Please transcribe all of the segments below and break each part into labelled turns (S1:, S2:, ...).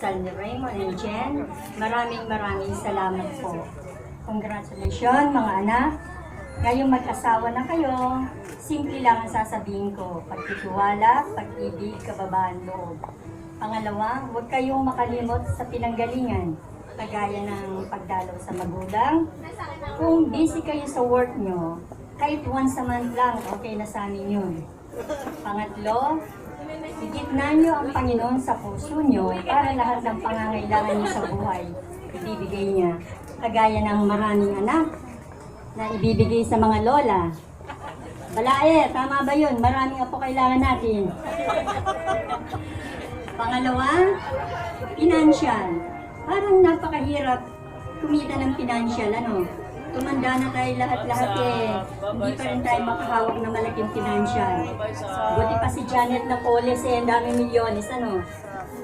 S1: kasal ni Raymond and Jen. Maraming salamat po. Congratulations mga anak. Ngayong mag-asawa na kayo, simple lang ang sasabihin ko. Pagtitiwala, pag-ibig, kababaan loob. Pangalawa, huwag kayong makalimot sa pinanggalingan, kagaya ng pagdalaw sa magulang. Kung busy kayo sa work nyo, kahit once a month lang, okay na sa amin yun. Pangatlo, igitnan nyo ang Panginoon sa puso nyo para lahat ng pangangailangan nyo sa buhay, ibibigay niya. Kagaya ng maraming anak na ibibigay sa mga lola. Balae, tama ba yun? Maraming apo kailangan natin. Pangalawa, financial. Parang napakahirap kumita ng financial, ano? Tumanda na tayo lahat-lahat hindi pa rin tayo makahawak ng malaking financial. Buti pa si Janet na Poles ang dami milyones, ano?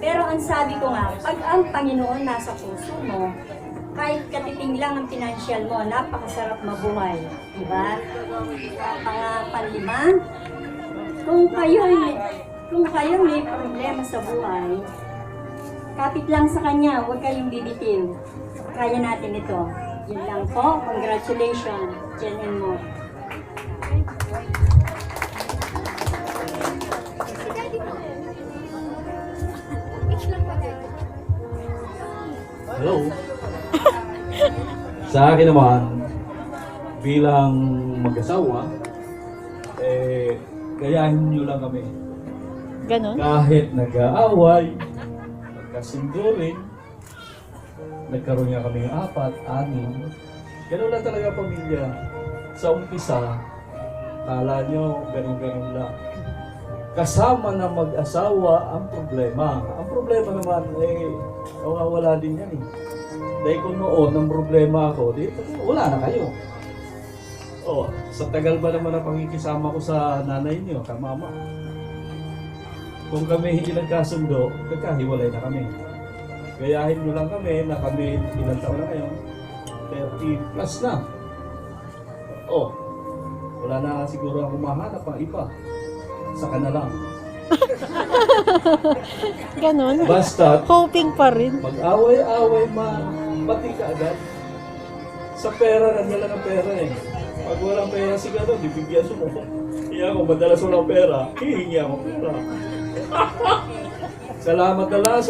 S1: Pero ang sabi ko nga, pag ang Panginoon nasa puso mo, kahit katiting lang ang financial mo, napakasarap mabuhay. Diba? Panglima, kung kayo may problema sa buhay, kapit lang sa Kanya, huwag kayong bibitiw. Kaya natin ito. Yun lang po. Congratulations, Jen and Mo.
S2: Hello. Sa akin naman, bilang mag-asawa, gayahin nyo lang kami.
S3: Ganon?
S2: Kahit nag-aaway, magkasundo rin, nagkaroon nga kami ng 4, 6. Ganun lang talaga pamilya. Sa umpisa, kala nyo ganun-ganun lang. Kasama na mag-asawa ang problema. Ang problema naman, wala din yan eh. Dahil kung noon, ang problema ako, dito, wala na kayo. Sa tagal ba naman ang pangikisama ko sa nanay niyo, sa mama? Kung kami hindi nagkasundo, nagkahiwalay na kami. Gayahin nyo lang kami na kami ilang taon na ngayon, 30 plus na. Wala na siguro akong mahanap ang iba. Saka na lang.
S3: Ganon?
S2: Basta,
S3: Hoping pa rin.
S2: mag-away-away, mati ka agad. Sa pera, nagdala ng pera eh. Pag walang pera si gano'n, bibigyan mo. Kaya ako, madalas walang pera, hihingi ako pera. Salamat na lang.